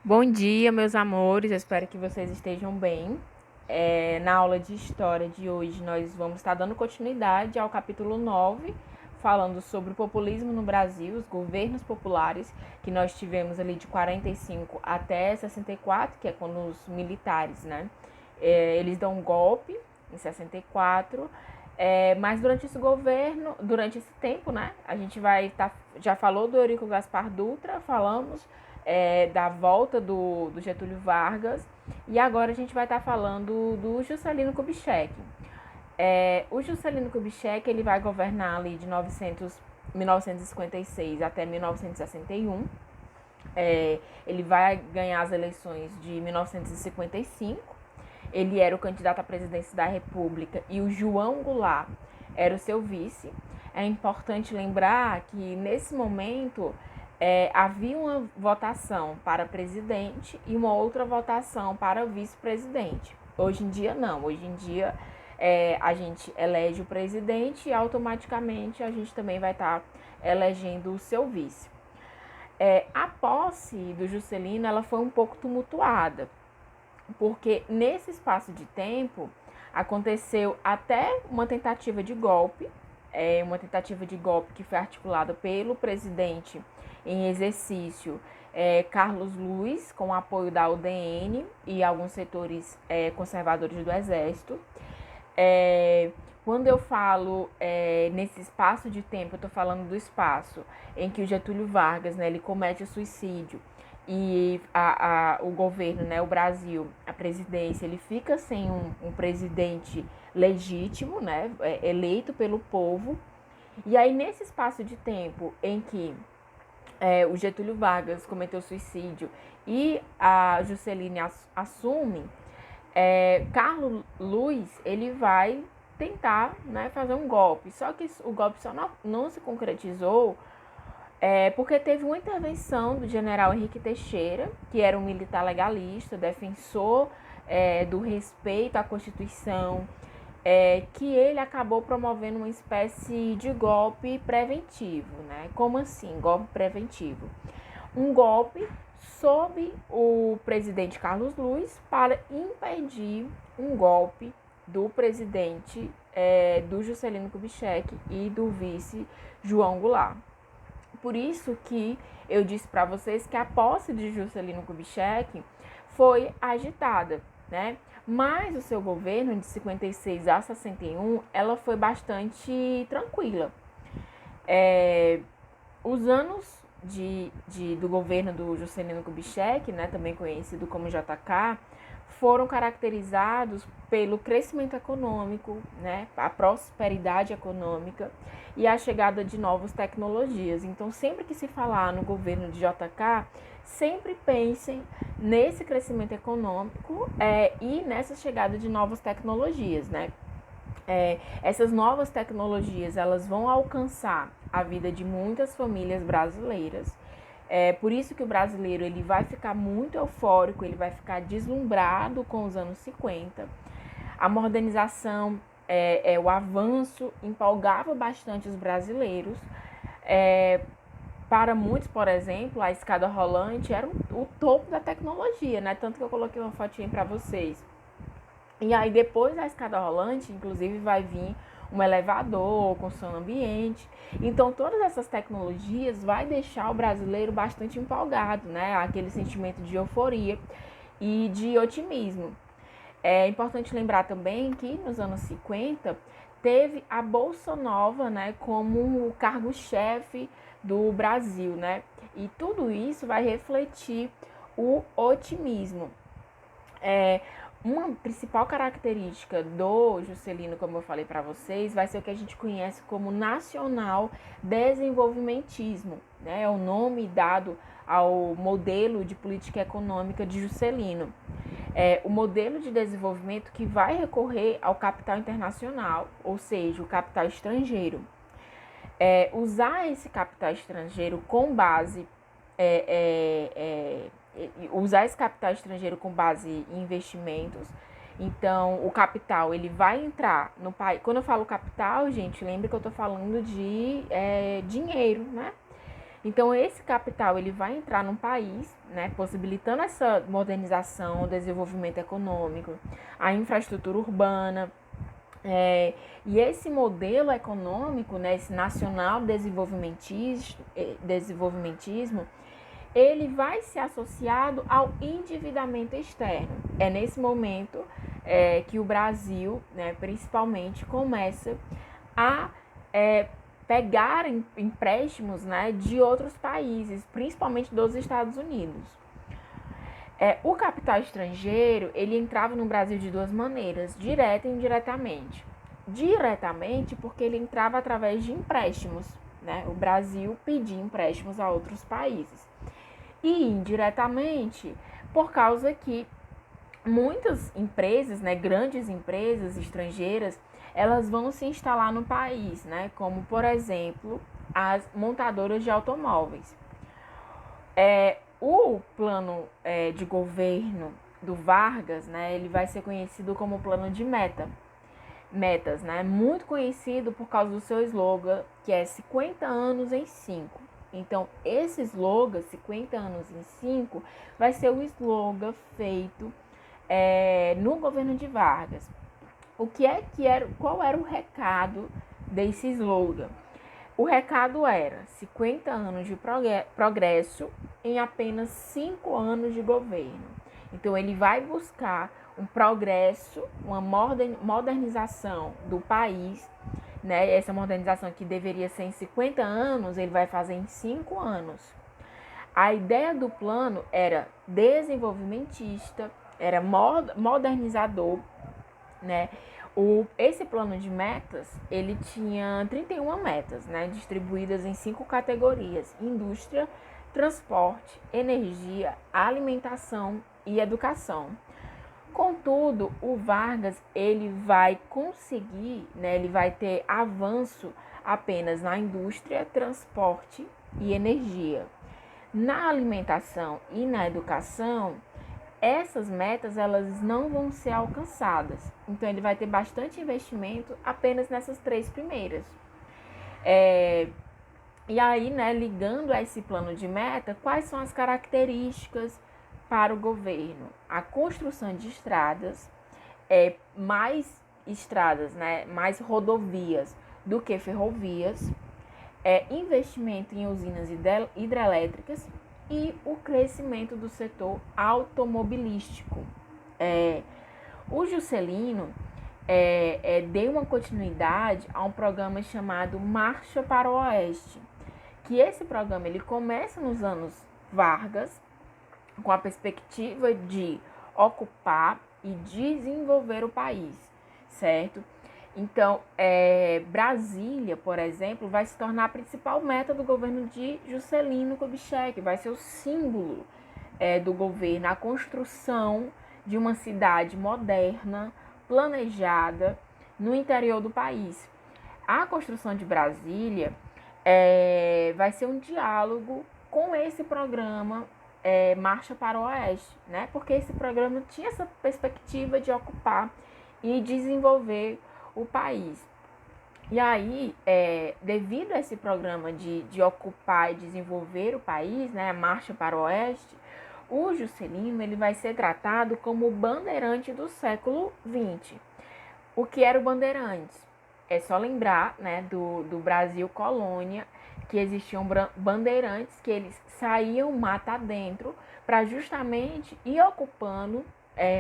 Bom dia, meus amores. Eu espero que vocês estejam bem. Na aula de história de hoje, nós vamos estar dando continuidade ao capítulo 9, falando sobre o populismo no Brasil, os governos populares, que nós tivemos ali de 45 até 64, que é quando os militares, né? Eles dão um golpe em 64. Mas durante esse governo, durante esse tempo, né, a gente vai estar, já falou do Eurico Gaspar Dutra, falamos da volta do Getúlio Vargas, e agora a gente vai estar falando do Juscelino Kubitschek. O Juscelino Kubitschek ele vai governar ali de 1956 até 1961. Ele vai ganhar as eleições de 1955. Ele era o candidato à presidência da República e o João Goulart era o seu vice. É importante lembrar que nesse momento havia uma votação para presidente e uma outra votação para vice-presidente. Hoje em dia não, hoje em dia a gente elege o presidente e automaticamente a gente também vai estar elegendo o seu vice. A posse do Juscelino ela foi um pouco tumultuada, porque nesse espaço de tempo aconteceu até uma tentativa de golpe, que foi articulada pelo presidente em exercício Carlos Luiz, com o apoio da UDN e alguns setores conservadores do Exército. Quando eu falo nesse espaço de tempo, eu estou falando do espaço em que o Getúlio Vargas, né, ele comete o suicídio e o governo, né, o Brasil, a presidência, ele fica sem um presidente legítimo, né, eleito pelo povo. E aí, nesse espaço de tempo em que o Getúlio Vargas cometeu suicídio e a Jusceline assume, Carlos Luiz ele vai tentar, né, fazer um golpe. Só que o golpe só não se concretizou porque teve uma intervenção do general Henrique Teixeira, que era um militar legalista, defensor do respeito à Constituição, que ele acabou promovendo uma espécie de golpe preventivo, né? Como assim, golpe preventivo? Um golpe sob o presidente Carlos Luiz para impedir um golpe do presidente do Juscelino Kubitschek e do vice João Goulart. Por isso que eu disse para vocês que a posse de Juscelino Kubitschek foi agitada, né? Mas o seu governo, de 56 a 61, ela foi bastante tranquila. Os anos do governo do Juscelino Kubitschek, né, também conhecido como JK, foram caracterizados pelo crescimento econômico, né, a prosperidade econômica e a chegada de novas tecnologias. Então, sempre que se falar no governo de JK, sempre pensem nesse crescimento econômico e nessa chegada de novas tecnologias, né? Essas novas tecnologias elas vão alcançar a vida de muitas famílias brasileiras. Por isso que o brasileiro ele vai ficar muito eufórico, ele vai ficar deslumbrado com os anos 50. A modernização, o avanço empolgava bastante os brasileiros. Para muitos, por exemplo, a escada rolante era o topo da tecnologia, né? Tanto que eu coloquei uma fotinha para vocês. E aí depois da escada rolante, inclusive, vai vir um elevador com som ambiente. Então, todas essas tecnologias vai deixar o brasileiro bastante empolgado, né? Aquele sentimento de euforia e de otimismo. É importante lembrar também que nos anos 50 teve a Bolsa Nova, né, como o cargo-chefe do Brasil, né? E tudo isso vai refletir o otimismo. Uma principal característica do Juscelino, como eu falei para vocês, vai ser o que a gente conhece como nacional desenvolvimentismo, né? É o nome dado ao modelo de política econômica de Juscelino. O modelo de desenvolvimento que vai recorrer ao capital internacional, ou seja, o capital estrangeiro. Usar esse capital estrangeiro com base usar esse capital estrangeiro com base em investimentos. Então, o capital ele vai entrar no país. Quando eu falo capital, gente, lembre que eu estou falando de dinheiro, né? Então, esse capital ele vai entrar num país, né, possibilitando essa modernização, o desenvolvimento econômico, a infraestrutura urbana. E esse modelo econômico, né, esse nacional desenvolvimentismo, ele vai ser associado ao endividamento externo. É nesse momento que o Brasil, né, principalmente, começa a pegar empréstimos, né, de outros países, principalmente dos Estados Unidos. O capital estrangeiro, ele entrava no Brasil de duas maneiras, direta e indiretamente. Diretamente, porque ele entrava através de empréstimos, né? O Brasil pedia empréstimos a outros países. E indiretamente, por causa que muitas empresas, né, grandes empresas estrangeiras, elas vão se instalar no país, né? Como, por exemplo, as montadoras de automóveis. O plano de governo do Vargas, né, ele vai ser conhecido como plano de metas, né, muito conhecido por causa do seu slogan, que é 50 anos em 5. Então, esse slogan, 50 anos em 5, vai ser o slogan feito no governo de Vargas. Qual era o recado desse slogan? O recado era 50 anos de progresso em apenas 5 anos de governo. Então, ele vai buscar um progresso, uma modernização do país, né? Essa modernização que deveria ser em 50 anos, ele vai fazer em 5 anos. A ideia do plano era desenvolvimentista, era modernizador, né? Esse plano de metas, ele tinha 31 metas, né, distribuídas em 5 categorias: indústria, transporte, energia, alimentação e educação. Contudo, o Vargas, ele vai conseguir, né, ele vai ter avanço apenas na indústria, transporte e energia. Na alimentação e na educação, essas metas elas não vão ser alcançadas. Então, ele vai ter bastante investimento apenas nessas 3 primeiras. E aí, né, ligando a esse plano de meta, quais são as características para o governo? A construção de estradas, mais estradas, né, mais rodovias do que ferrovias, investimento em usinas hidrelétricas e o crescimento do setor automobilístico. O Juscelino deu uma continuidade a um programa chamado Marcha para o Oeste, que esse programa ele começa nos anos Vargas, com a perspectiva de ocupar e desenvolver o país, certo? Então, Brasília, por exemplo, vai se tornar a principal meta do governo de Juscelino Kubitschek, vai ser o símbolo do governo, a construção de uma cidade moderna, planejada, no interior do país. A construção de Brasília vai ser um diálogo com esse programa Marcha para o Oeste, né? Porque esse programa tinha essa perspectiva de ocupar e desenvolver o país. E aí, devido a esse programa de ocupar e desenvolver o país, né, a Marcha para o Oeste, o Juscelino ele vai ser tratado como o bandeirante do século XX. O que era o bandeirante? É só lembrar, né, do Brasil colônia, que existiam bandeirantes que eles saíam mata adentro para justamente ir ocupando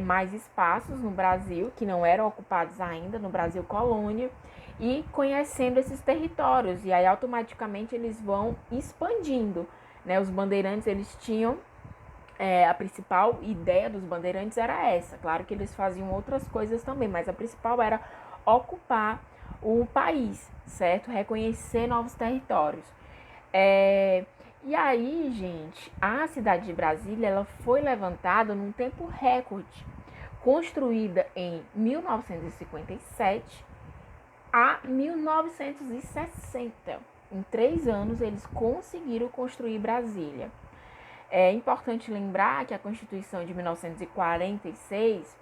mais espaços no Brasil, que não eram ocupados ainda no Brasil colônia, e conhecendo esses territórios. E aí automaticamente eles vão expandindo, né? Os bandeirantes eles tinham a principal ideia dos bandeirantes era essa. Claro que eles faziam outras coisas também, mas a principal era ocupar o país, certo? Reconhecer novos territórios. E aí, gente, a cidade de Brasília ela foi levantada num tempo recorde, construída em 1957 a 1960. Em 3 anos, eles conseguiram construir Brasília. É importante lembrar que a Constituição de 1946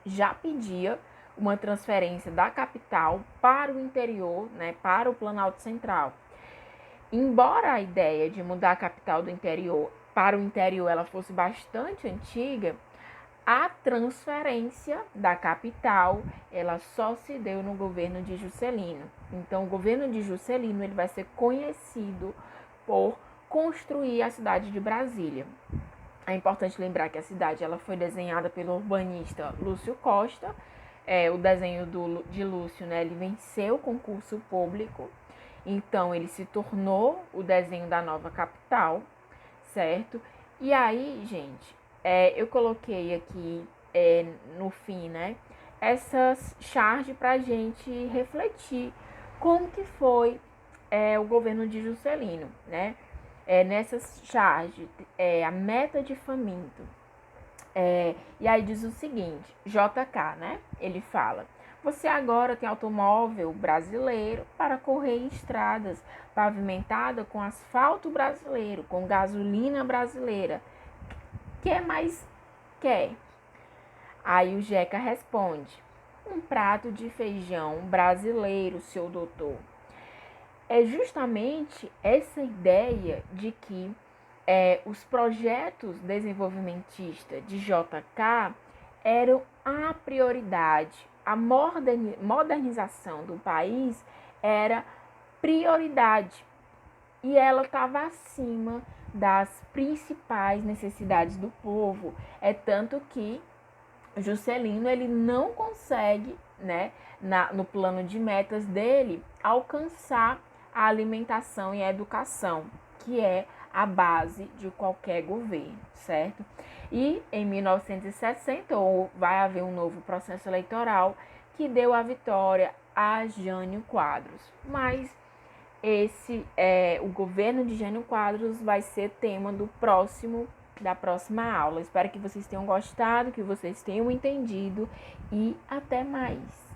já pedia uma transferência da capital para o interior, né, para o Planalto Central. Embora a ideia de mudar a capital do interior para o interior ela fosse bastante antiga, a transferência da capital, ela só se deu no governo de Juscelino. Então, o governo de Juscelino ele vai ser conhecido por construir a cidade de Brasília. É importante lembrar que a cidade ela foi desenhada pelo urbanista Lúcio Costa. O desenho de Lúcio, né, ele venceu o concurso público, então ele se tornou o desenho da nova capital, certo? E aí, gente, eu coloquei aqui no fim, né, essas charges para a gente refletir como que foi o governo de Juscelino, né? Nessas charges, a meta de faminto. E aí diz o seguinte, JK, né? Ele fala: você agora tem automóvel brasileiro para correr em estradas pavimentadas com asfalto brasileiro, com gasolina brasileira. Que mais quer? Aí o Jeca responde: um prato de feijão brasileiro, seu doutor. É justamente essa ideia de que os projetos desenvolvimentistas de JK eram a prioridade. A modernização do país era prioridade e ela estava acima das principais necessidades do povo. É tanto que Juscelino ele não consegue, né, no plano de metas dele, alcançar a alimentação e a educação, que é a base de qualquer governo, certo? E em 1960 vai haver um novo processo eleitoral que deu a vitória a Jânio Quadros. Mas o governo de Jânio Quadros vai ser tema da próxima aula. Espero que vocês tenham gostado, que vocês tenham entendido e até mais.